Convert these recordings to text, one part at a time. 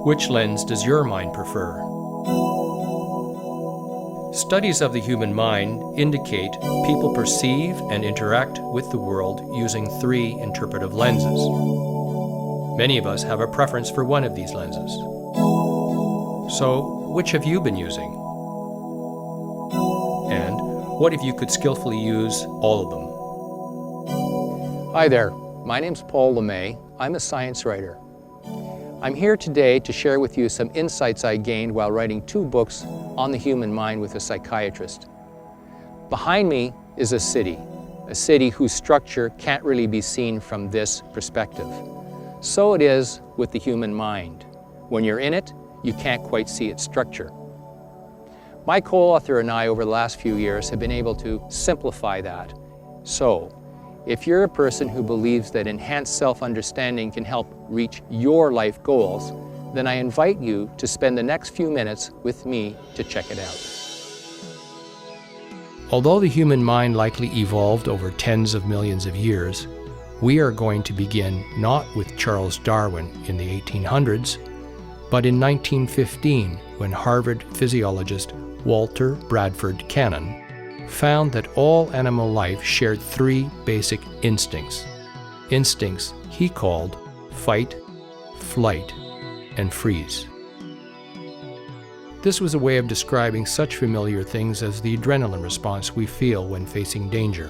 Which lens does your mind prefer? Studies of the human mind indicate people perceive and interact with the world using three interpretive lenses. Many of us have a preference for one of these lenses. So, which have you been using? And what if you could skillfully use all of them? Hi there, my name's Paul LeMay. I'm a science writer. I'm here today to share with you some insights I gained while writing 2 books on the human mind with a psychiatrist. Behind me is a city whose structure can't really be seen from this perspective. So it is with the human mind. When you're in it, you can't quite see its structure. My co-author and I over the last few years have been able to simplify that. So, if you're a person who believes that enhanced self-understanding can help reach your life goals, then I invite you to spend the next few minutes with me to check it out. Although the human mind likely evolved over tens of millions of years, we are going to begin not with Charles Darwin in the 1800s, but in 1915 when Harvard physiologist Walter Bradford Cannon found that all animal life shared 3 basic instincts. Instincts he called fight, flight, and freeze. This was a way of describing such familiar things as the adrenaline response we feel when facing danger.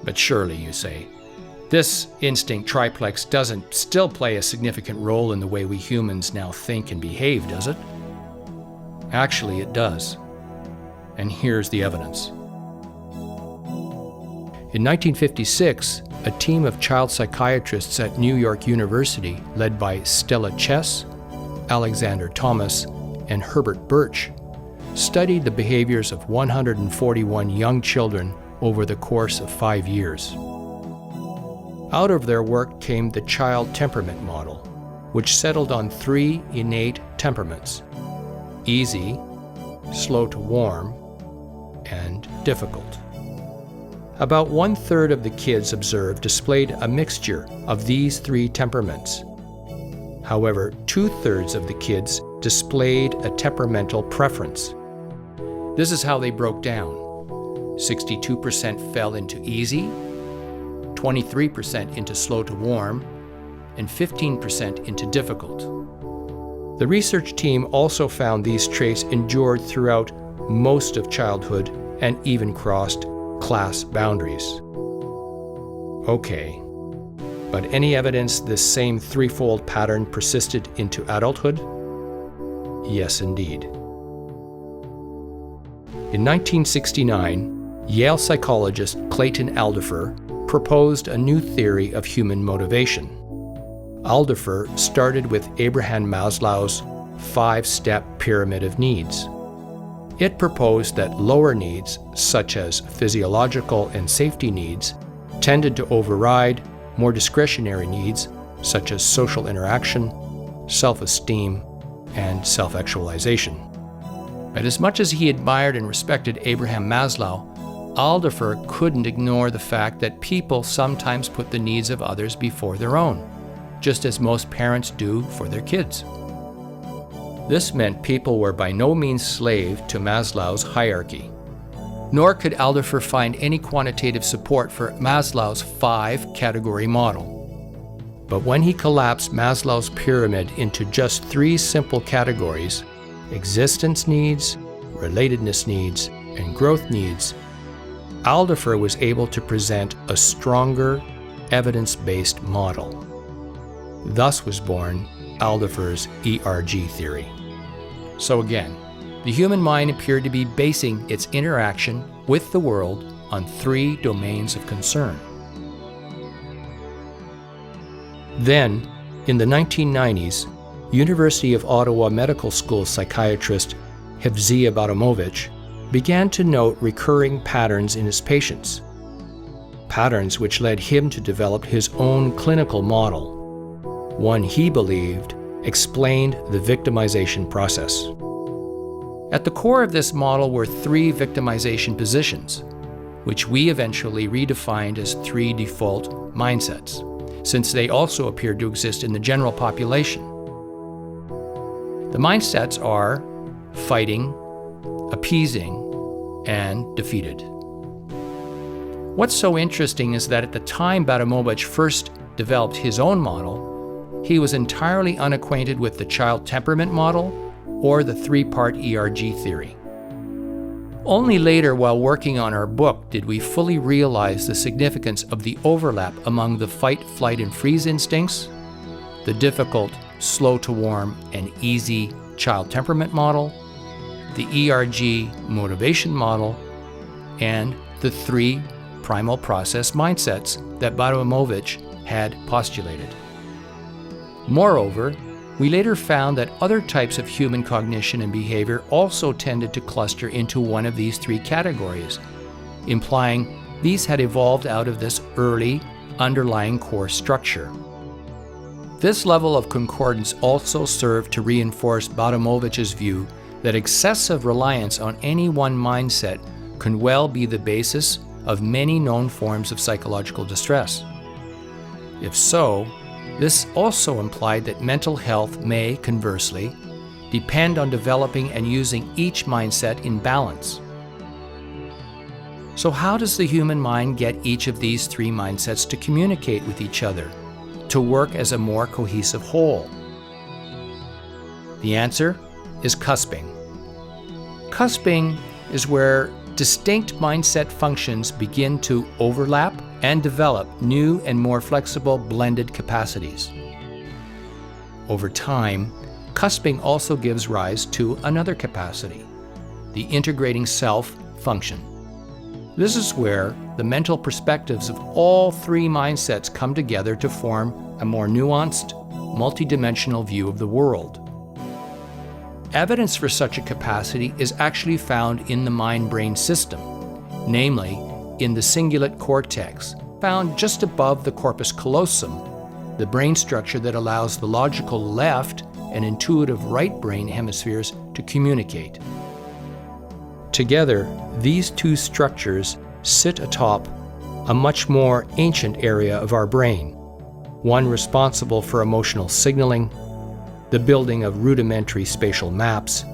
But surely, you say, this instinct triplex doesn't still play a significant role in the way we humans now think and behave, does it? Actually, it does. And here's the evidence. In 1956, a team of child psychiatrists at New York University, led by Stella Chess, Alexander Thomas, and Herbert Birch, studied the behaviors of 141 young children over the course of 5 years. Out of their work came the child temperament model, which settled on 3 innate temperaments: easy, slow to warm, and difficult. About 1/3 of the kids observed displayed a mixture of these 3 temperaments. However, 2/3 of the kids displayed a temperamental preference. This is how they broke down. 62% fell into easy, 23% into slow to warm, and 15% into difficult. The research team also found these traits endured throughout most of childhood and even crossed class boundaries. Okay, but any evidence this same 3-fold pattern persisted into adulthood? Yes, indeed. In 1969, Yale psychologist Clayton Aldifer proposed a new theory of human motivation. Aldifer started with Abraham Maslow's 5-step pyramid of needs. It proposed that lower needs, such as physiological and safety needs, tended to override more discretionary needs, such as social interaction, self-esteem, and self-actualization. But as much as he admired and respected Abraham Maslow, Aldifer couldn't ignore the fact that people sometimes put the needs of others before their own, just as most parents do for their kids. This meant people were by no means slave to Maslow's hierarchy. Nor could Aldifer find any quantitative support for Maslow's 5-category model. But when he collapsed Maslow's pyramid into just 3 simple categories, existence needs, relatedness needs, and growth needs, Aldifer was able to present a stronger, evidence-based model. Thus was born Aldifer's ERG theory. So again, the human mind appeared to be basing its interaction with the world on 3 domains of concern. Then, in the 1990s, University of Ottawa Medical School psychiatrist Hevzia Baramovich began to note recurring patterns in his patients, patterns which led him to develop his own clinical model, one he believed explained the victimization process. At the core of this model were 3 victimization positions, which we eventually redefined as 3 default mindsets, since they also appeared to exist in the general population. The mindsets are fighting, appeasing, and defeated. What's so interesting is that at the time Badamovich first developed his own model, he was entirely unacquainted with the child temperament model or the three-part ERG theory. Only later, while working on our book, did we fully realize the significance of the overlap among the fight, flight, and freeze instincts, the difficult, slow to warm, and easy child temperament model, the ERG motivation model, and the three primal process mindsets that Badamovich had postulated. Moreover, we later found that other types of human cognition and behavior also tended to cluster into one of these three categories, implying these had evolved out of this early underlying core structure. This level of concordance also served to reinforce Badamovich's view that excessive reliance on any one mindset can well be the basis of many known forms of psychological distress. If so, this also implied that mental health may, conversely, depend on developing and using each mindset in balance. So how does the human mind get each of these three mindsets to communicate with each other, to work as a more cohesive whole? The answer is cusping. Cusping is where distinct mindset functions begin to overlap and develop new and more flexible blended capacities. Over time, cusping also gives rise to another capacity, the integrating self function. This is where the mental perspectives of all three mindsets come together to form a more nuanced, multidimensional view of the world. Evidence for such a capacity is actually found in the mind-brain system, namely in the cingulate cortex, found just above the corpus callosum, the brain structure that allows the logical left and intuitive right brain hemispheres to communicate. Together, these two structures sit atop a much more ancient area of our brain, one responsible for emotional signaling, the building of rudimentary spatial maps,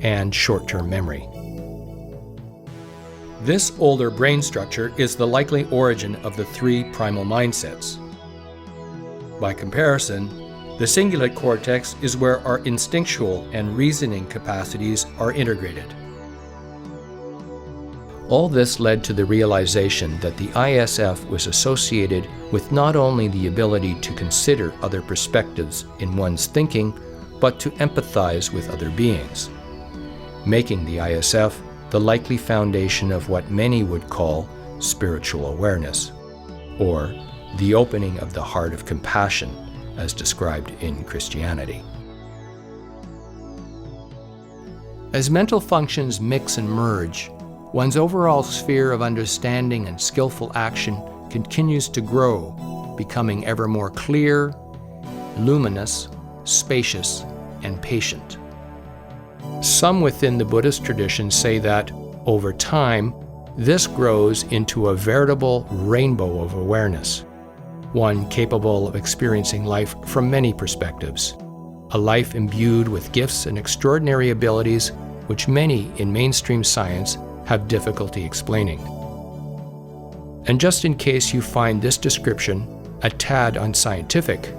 and short-term memory. This older brain structure is the likely origin of the three primal mindsets. By comparison, the cingulate cortex is where our instinctual and reasoning capacities are integrated. All this led to the realization that the ISF was associated with not only the ability to consider other perspectives in one's thinking, but to empathize with other beings, making the ISF the likely foundation of what many would call spiritual awareness, or the opening of the heart of compassion, as described in Christianity. As mental functions mix and merge, one's overall sphere of understanding and skillful action continues to grow, becoming ever more clear, luminous, spacious, and patient. Some within the Buddhist tradition say that, over time, this grows into a veritable rainbow of awareness, one capable of experiencing life from many perspectives, a life imbued with gifts and extraordinary abilities which many in mainstream science have difficulty explaining. And just in case you find this description a tad unscientific,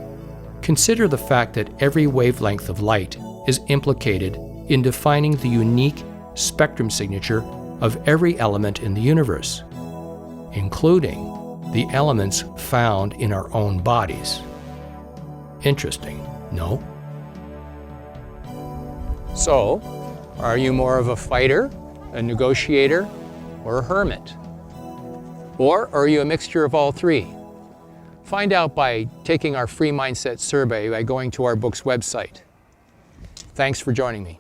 consider the fact that every wavelength of light is implicated in defining the unique spectrum signature of every element in the universe, including the elements found in our own bodies. Interesting, no? So, are you more of a fighter, a negotiator, or a hermit? Or are you a mixture of all three? Find out by taking our free mindset survey by going to our book's website. Thanks for joining me.